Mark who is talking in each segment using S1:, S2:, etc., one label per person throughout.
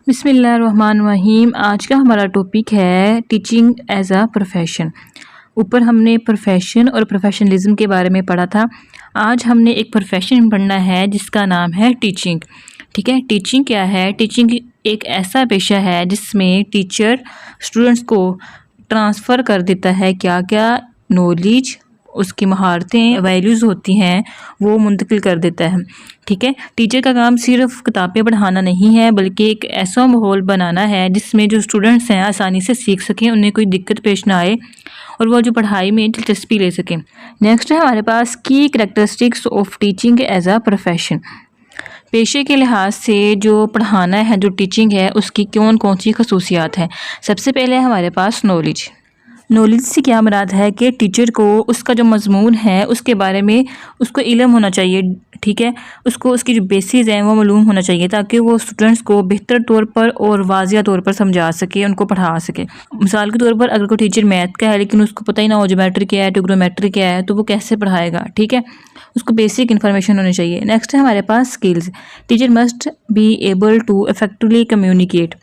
S1: बिस्मिल्लाहिर्रहमानिर्रहीम। आज का हमारा टॉपिक है टीचिंग एज अ प्रोफेशन। ऊपर हमने प्रोफेशन और प्रोफेशनलिज्म के बारे में पढ़ा था। आज हमने एक प्रोफेशन पढ़ना है जिसका नाम है टीचिंग। ठीक है, टीचिंग क्या है? टीचिंग एक ऐसा पेशा है जिसमें टीचर स्टूडेंट्स को ट्रांसफ़र कर देता है क्या क्या नॉलेज, उसकी महारतें, वैल्यूज़ होती हैं, वो मुंतकिल कर देता है। ठीक है, टीचर का काम सिर्फ किताबें पढ़ाना नहीं है बल्कि एक ऐसा माहौल बनाना है जिसमें जो स्टूडेंट्स हैं आसानी से सीख सकें, उन्हें कोई दिक्कत पेश ना आए और वो जो पढ़ाई में दिलचस्पी ले सकें। नेक्स्ट है हमारे पास की characteristics of teaching as a profession. पेशे के लिहाज से जो पढ़ाना है, जो टीचिंग है, उसकी कौन कौन सी खसूसियात हैं। सबसे पहले हमारे पास नॉलेज। नॉलेज से क्या मुराद है कि टीचर को उसका जो मज़मून है उसके बारे में उसको इल्म होना चाहिए। ठीक है, उसको उसकी जो बेसिस हैं वो मालूम होना चाहिए ताकि वो स्टूडेंट्स को बेहतर तौर पर और वाज़िया तौर पर समझा सके, उनको पढ़ा सके। मिसाल के तौर पर अगर कोई टीचर मैथ का है लेकिन उसको पता ही ना हो ज्योमेट्री क्या है, ट्रिग्नोमेट्री क्या है, तो वो कैसे पढ़ाएगा? ठीक है, उसको बेसिक इन्फॉर्मेशन होनी चाहिए। नेक्स्ट है हमारे पास skills. Teacher must be able to effectively communicate.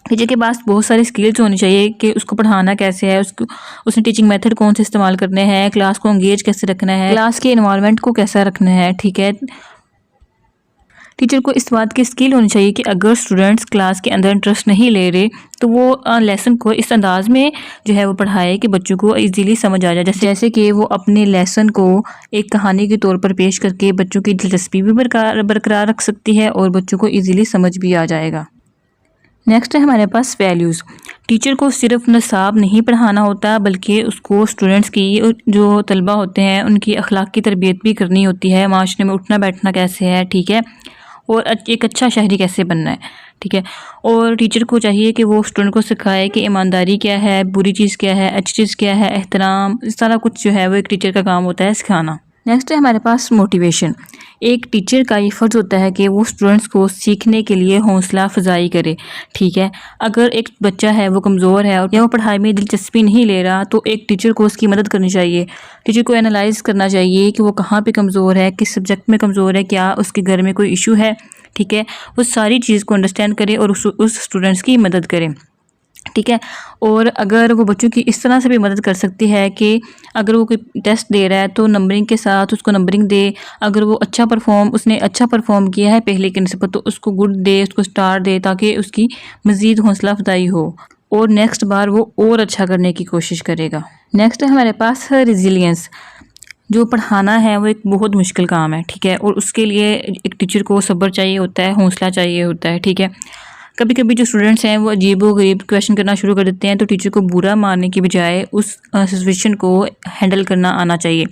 S1: Teacher के पास बहुत सारी स्किल्स होनी चाहिए कि उसको पढ़ाना कैसे है, उसने टीचिंग मेथड कौन से इस्तेमाल करने हैं, क्लास को एंगेज कैसे रखना है, क्लास के एनवायरनमेंट को कैसा रखना है। ठीक है, टीचर को इस बात की स्किल होनी चाहिए कि अगर स्टूडेंट्स क्लास के अंदर इंटरेस्ट नहीं ले रहे तो वो लेसन को इस अंदाज में जो है वो पढ़ाए कि बच्चों को इजीली समझ आ जाए। जैसे कि वो अपने लेसन को एक कहानी के तौर पर पेश करके बच्चों की दिलचस्पी भी बरकरार रख सकती है और बच्चों को ईजीली समझ भी आ जाएगा। नेक्स्ट है हमारे पास वैल्यूज़। टीचर को सिर्फ नसाब नहीं पढ़ाना होता बल्कि उसको स्टूडेंट्स की जो तलबा होते हैं उनकी अखलाक की तरबियत भी करनी होती है। माशरे में उठना बैठना कैसे है, ठीक है, और एक अच्छा शहरी कैसे बनना है। ठीक है, और टीचर को चाहिए कि वो स्टूडेंट को सिखाए कि ईमानदारी क्या है, बुरी चीज़ क्या है, अच्छी चीज़ क्या है, एहतराम, इस सारा कुछ जो है वो एक टीचर का काम होता है सिखाना। नेक्स्ट है हमारे पास मोटिवेशन। एक टीचर का ये फ़र्ज़ होता है कि वो स्टूडेंट्स को सीखने के लिए हौसला अफजाई करे। ठीक है, अगर एक बच्चा है वो कमज़ोर है या वो पढ़ाई में दिलचस्पी नहीं ले रहा तो एक टीचर को उसकी मदद करनी चाहिए। टीचर को एनालाइज़ करना चाहिए कि वो कहाँ पे कमज़ोर है, किस सब्जेक्ट में कमज़ोर है, क्या उसके घर में कोई इशू है। ठीक है, वो सारी चीज़ को अंडरस्टैंड करे और उस स्टूडेंट्स की मदद करें। ठीक है, और अगर वो बच्चों की इस तरह से भी मदद कर सकती है कि अगर वो कोई टेस्ट दे रहा है तो नंबरिंग के साथ उसको नंबरिंग दे। अगर वो उसने अच्छा परफॉर्म किया है पहले की निस्बत तो उसको गुड दे, उसको स्टार दे ताकि उसकी मज़ीद हौसला अफजाई हो और नेक्स्ट बार वो और अच्छा करने की कोशिश करेगा। नेक्स्ट है हमारे पास रेजिलियंस। जो पढ़ाना है वो एक बहुत मुश्किल काम है। ठीक है, और उसके लिए एक टीचर को सब्र चाहिए होता है, हौसला चाहिए होता है। ठीक है, कभी कभी जो स्टूडेंट्स हैं वो अजीबोगरीब क्वेश्चन करना शुरू कर देते हैं तो टीचर को बुरा मारने की बजाय उस सिचुएशन को हैंडल करना आना चाहिए।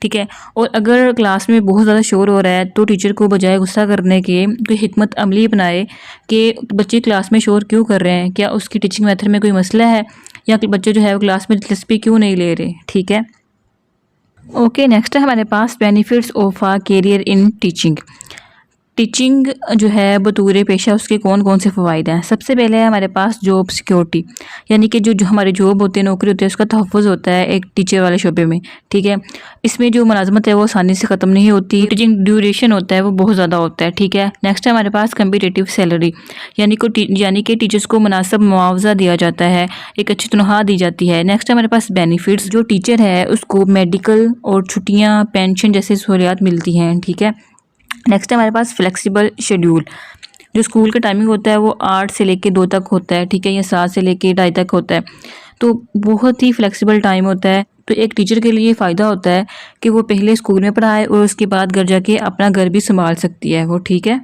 S1: ठीक है, और अगर क्लास में बहुत ज़्यादा शोर हो रहा है तो टीचर को बजाय गुस्सा करने के कोई हिकमत अमली बनाए कि बच्चे क्लास में शोर क्यों कर रहे हैं, क्या उसकी टीचिंग मेथड में कोई मसला है या बच्चे जो है वो क्लास में दिलचस्पी क्यों नहीं ले रहे। ठीक है, ओके, नेक्स्ट है हमारे पास benefits of a career in teaching. Teaching जो है बतौर पेशा उसके कौन कौन से फ़वाइद हैं। सबसे पहले है हमारे पास जॉब सिक्योरिटी, यानी कि जो हमारी जॉब होती है, नौकरी होती है, उसका तहफ़्फ़ुज़ होता है एक टीचर वाले शोबे में। ठीक है, इसमें जो मुलाजमत है वो आसानी से ख़त्म नहीं होती, टीचिंग ड्यूरेशन होता है वो बहुत ज़्यादा होता है। ठीक है, नेक्स्ट है हमारे पास कम्पिटिटिव सैलरी, यानी कि टीचर्स को मुनासिब मुआवजा दिया जाता है, एक अच्छी तनख्वाह दी जाती है। नेक्स्ट है हमारे पास बेनिफिट्स। जो टीचर है उसको मेडिकल और छुट्टियाँ, पेंशन जैसी सहूलियात मिलती हैं। ठीक है, नेक्स्ट है हमारे पास फ्लेक्सिबल शेड्यूल। जो स्कूल का टाइमिंग होता है वो 8 से लेके 2 तक होता है। ठीक है, या 7 से लेके 2:30 तक होता है, तो बहुत ही फ्लेक्सिबल टाइम होता है। तो एक टीचर के लिए फ़ायदा होता है कि वो पहले स्कूल में पढ़ाए और उसके बाद घर जाके अपना घर भी संभाल सकती है वो। ठीक है,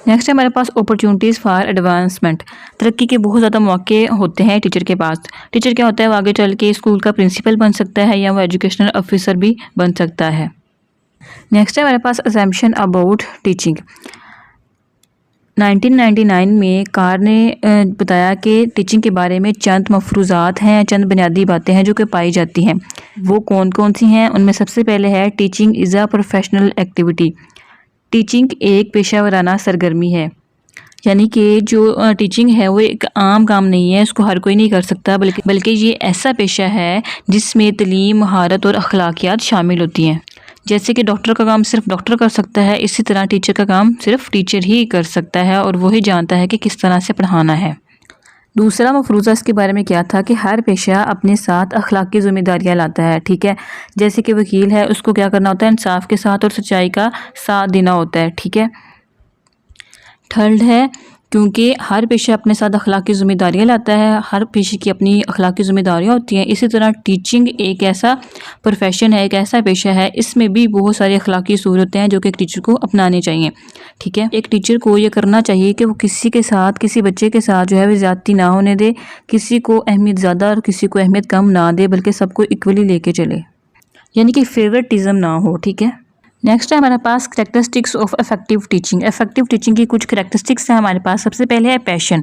S1: नेक्स्ट है हमारे पास अपॉर्चुनिटीज़ फॉर एडवांसमेंट। तरक्की के बहुत ज़्यादा मौके होते हैं टीचर के पास। टीचर क्या होता है, वो आगे चल के स्कूल का प्रिंसिपल बन सकता है या वो एजुकेशनल ऑफिसर भी बन सकता है। नेक्स्ट है हमारे पास असम्पशन अबाउट टीचिंग। 1999 में कार ने बताया कि टीचिंग के बारे में चंद मफरूज़ात हैं, चंद बुनियादी बातें हैं जो कि पाई जाती हैं। वो कौन कौन सी हैं? उनमें सबसे पहले है teaching is a professional activity. Teaching एक पेशा वराना सरगर्मी है, यानी कि जो टीचिंग है वो एक आम काम नहीं है, उसको हर कोई नहीं कर सकता, बल्कि ये ऐसा पेशा है जिसमें तलीम, महारत और अखलाकियात शामिल होती हैं। जैसे कि डॉक्टर का काम सिर्फ डॉक्टर कर सकता है, इसी तरह टीचर का काम सिर्फ टीचर ही कर सकता है और वही जानता है कि किस तरह से पढ़ाना है। दूसरा मफरूज़ा इसके बारे में क्या था कि हर पेशा अपने साथ अखलाकी ज़िम्मेदारियाँ लाता है, ठीक है। जैसे कि वकील है, उसको क्या करना होता है, इंसाफ के साथ और सच्चाई का साथ देना होता है, ठीक है। थर्ड है, क्योंकि हर पेशा अपने साथ अखलाकी ज़िम्मेदारियाँ लाता है, हर पेशे की अपनी अखलाकी ज़िम्मेदारियाँ होती हैं। इसी तरह टीचिंग एक ऐसा प्रोफेशन है, एक ऐसा पेशा है, इसमें भी बहुत सारी अखलाकी असूल होते हैं जो कि एक टीचर को अपनाने चाहिए, ठीक है। एक टीचर को ये करना चाहिए कि वो किसी के साथ, किसी बच्चे के साथ जो है वो ज़्यादती ना होने दे, किसी को अहमियत ज़्यादा और किसी को अहमियत कम ना दे, बल्कि सबको इक्वली लेके चले, यानी कि फेवरेटिज़म ना हो, ठीक है। नेक्स्ट है हमारे पास characteristics of effective teaching. Effective teaching की कुछ करैक्टरिस्टिक्स हैं हमारे पास। सबसे पहले है पैशन।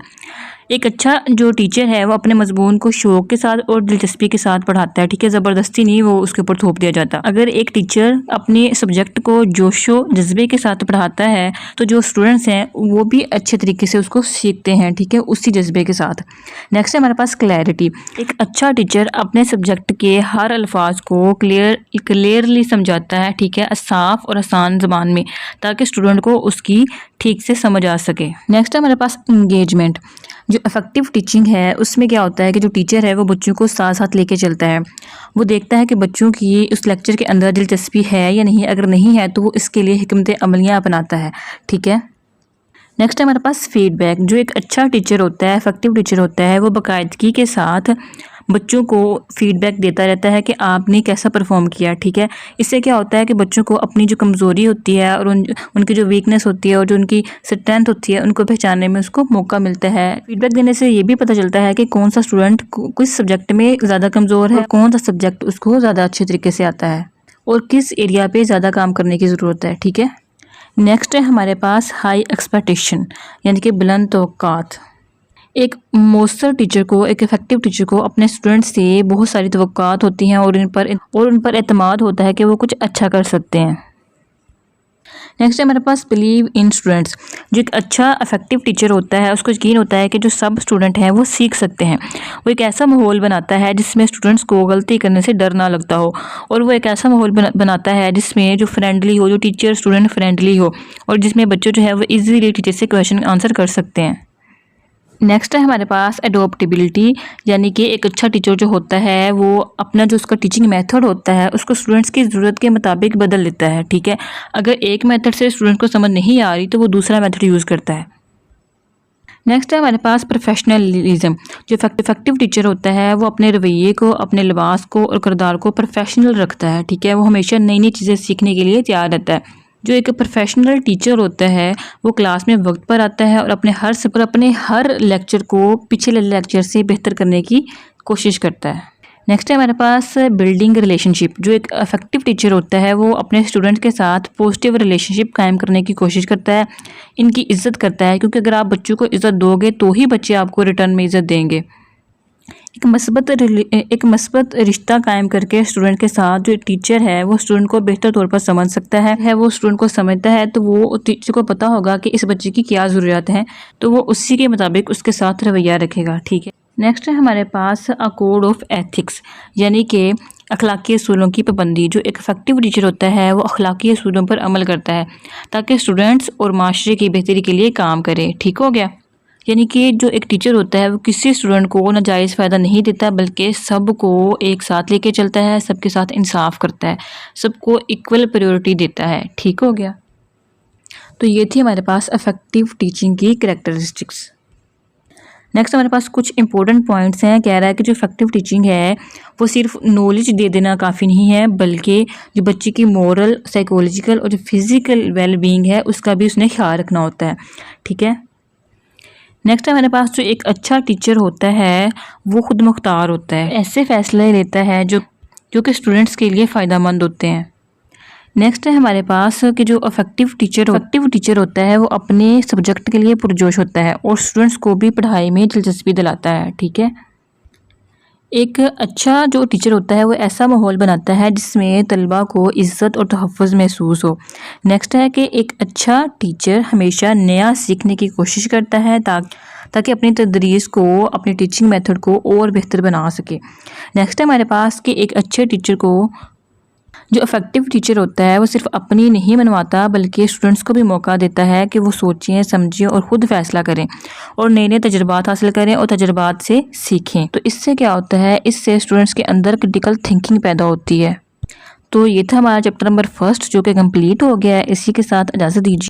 S1: एक अच्छा जो टीचर है वो अपने मजमून को शौक के साथ और दिलचस्पी के साथ पढ़ाता है, ठीक है। ज़बरदस्ती नहीं वो उसके ऊपर थोप दिया जाता। अगर एक टीचर अपने सब्जेक्ट को जोशो जज्बे के साथ पढ़ाता है तो जो स्टूडेंट्स हैं वो भी अच्छे तरीके से उसको सीखते हैं, ठीक है, उसी जज्बे के साथ। नेक्स्ट है हमारे पास क्लैरिटी। एक अच्छा टीचर अपने सब्जेक्ट के हर अल्फाज को क्लियरली समझाता है, ठीक है, साफ और आसान ज़बान में, ताकि स्टूडेंट को उसकी ठीक से समझ आ सके। नेक्स्ट है हमारे पास इंगेजमेंट। जो इफेक्टिव टीचिंग है उसमें क्या होता है कि जो टीचर है वो बच्चों को साथ साथ लेके चलता है। वो देखता है कि बच्चों की उस लेक्चर के अंदर दिलचस्पी है या नहीं, अगर नहीं है तो वो इसके लिए हिकमत अमलियाँ अपनाता है, ठीक है। नेक्स्ट है हमारे पास फीडबैक। जो एक अच्छा टीचर होता है, इफेक्टिव टीचर होता है, वो बाकायदगी के साथ बच्चों को फीडबैक देता रहता है कि आपने कैसा परफॉर्म किया, ठीक है। इससे क्या होता है कि बच्चों को अपनी जो कमज़ोरी होती है और उनकी जो वीकनेस होती है और जो उनकी स्ट्रेंथ होती है उनको पहचानने में उसको मौका मिलता है। फीडबैक देने से ये भी पता चलता है कि कौन सा स्टूडेंट किस सब्जेक्ट में ज़्यादा कमज़ोर है, कौन सा सब्जेक्ट उसको ज़्यादा अच्छे तरीके से आता है और किस एरिया पर ज़्यादा काम करने की ज़रूरत है, ठीक है। नेक्स्ट है हमारे पास हाई एक्सपेक्टेशन, यानी कि बुलंद तवक्कात। एक मौसर टीचर को, एक इफेक्टिव टीचर को अपने स्टूडेंट्स से बहुत सारी तवक्कात होती हैं और उन पर एतमाद होता है कि वो कुछ अच्छा कर सकते हैं। नेक्स्ट है हमारे पास बिलीव इन स्टूडेंट्स। जो एक अच्छा इफेक्टिव टीचर होता है उसको यकीन होता है कि जो सब स्टूडेंट हैं वो सीख सकते हैं। वो एक ऐसा माहौल बनाता है जिसमें स्टूडेंट्स को गलती करने से डर ना लगता हो, और वो एक ऐसा माहौल बनाता है जिसमें जो फ्रेंडली हो, जो टीचर स्टूडेंट फ्रेंडली हो, और जिसमें बच्चे जो है वो ईजीली टीचर से क्वेश्चन आंसर कर सकते हैं। नेक्स्ट है हमारे पास एडोप्टेबिलिटी, यानी कि एक अच्छा टीचर जो होता है वो अपना जो उसका टीचिंग मेथड होता है उसको स्टूडेंट्स की ज़रूरत के मुताबिक बदल लेता है, ठीक है। अगर एक मेथड से स्टूडेंट को समझ नहीं आ रही तो वो दूसरा मेथड यूज़ करता है। नेक्स्ट है हमारे पास प्रोफेशनलिज्म। जो इफेक्टिव टीचर होता है वो अपने रवैये को, अपने लिबास को और किरदार को प्रोफेशनल रखता है, ठीक है। वो हमेशा नई नई चीज़ें सीखने के लिए तैयार रहता है। जो एक प्रोफेशनल टीचर होता है वो क्लास में वक्त पर आता है और अपने हर लेक्चर को पिछले लेक्चर से बेहतर करने की कोशिश करता है। नेक्स्ट है हमारे पास बिल्डिंग रिलेशनशिप। जो एक इफेक्टिव टीचर होता है वो अपने स्टूडेंट के साथ पॉजिटिव रिलेशनशिप कायम करने की कोशिश करता है, इनकी इज़्ज़त करता है, क्योंकि अगर आप बच्चों को इज़्ज़त दोगे तो ही बच्चे आपको रिटर्न में इज़्ज़त देंगे। एक मस्बत रिश्ता कायम करके स्टूडेंट के साथ जो टीचर है वो स्टूडेंट को बेहतर तौर पर समझ सकता है। वो स्टूडेंट को समझता है तो वो टीचर को पता होगा कि इस बच्चे की क्या ज़रूरत है, तो वो उसी के मुताबिक उसके साथ रवैया रखेगा, ठीक है। नेक्स्ट है हमारे पास अ कोड ऑफ एथिक्स, यानी कि अखलाकी असूलों की पाबंदी। जो एक इफेक्टिव टीचर होता है वो अखलाकी असूलों पर अमल करता है ताकि स्टूडेंट्स और माशरे की बेहतरी के लिए काम करे, ठीक हो गया। यानी कि जो एक टीचर होता है वो किसी स्टूडेंट को नाजायज़ फ़ायदा नहीं देता, बल्कि सबको एक साथ लेके चलता है, सबके साथ इंसाफ करता है, सबको इक्वल प्रायोरिटी देता है, ठीक हो गया। तो ये थी हमारे पास इफेक्टिव टीचिंग की करैक्टरिस्टिक्स। नेक्स्ट हमारे पास कुछ इंपॉर्टेंट पॉइंट्स हैं। कह रहा है कि जो इफेक्टिव टीचिंग है वो सिर्फ नॉलेज दे देना काफ़ी नहीं है, बल्कि जो बच्चे की मोरल, साइकोलॉजिकल और जो फिज़िकल वेल बीइंग है उसका भी उसने ख्याल रखना होता है, ठीक है। नेक्स्ट हमारे पास जो एक अच्छा टीचर होता है वो खुद मुख्तार होता है, ऐसे फैसले लेता है जो कि स्टूडेंट्स के लिए फ़ायदेमंद होते हैं। नेक्स्ट है हमारे पास कि जो इफेक्टिव टीचर होता है वो अपने सब्जेक्ट के लिए पुरजोश होता है और स्टूडेंट्स को भी पढ़ाई में दिलचस्पी दिलाता है, ठीक है। एक अच्छा जो टीचर होता है वो ऐसा माहौल बनाता है जिसमें तलबा को इज़्ज़त और तहफ़्फ़ुज़ महसूस हो। नेक्स्ट है कि एक अच्छा टीचर हमेशा नया सीखने की कोशिश करता है ताकि अपनी तदरीस को, अपनी टीचिंग मेथड को और बेहतर बना सके। नेक्स्ट है हमारे पास कि एक अच्छे टीचर को जो इफ़ेक्टिव टीचर होता है वो सिर्फ अपनी नहीं मनवाता बल्कि स्टूडेंट्स को भी मौका देता है कि वो सोचें, समझें और ख़ुद फैसला करें और नए-नए तजुर्बात हासिल करें और तजुर्बात से सीखें। तो इससे क्या होता है, इससे स्टूडेंट्स के अंदर क्रिटिकल थिंकिंग पैदा होती है। तो ये था हमारा चैप्टर नंबर 1 जो कि कंप्लीट हो गया है। इसी के साथ इजाज़त दीजिए।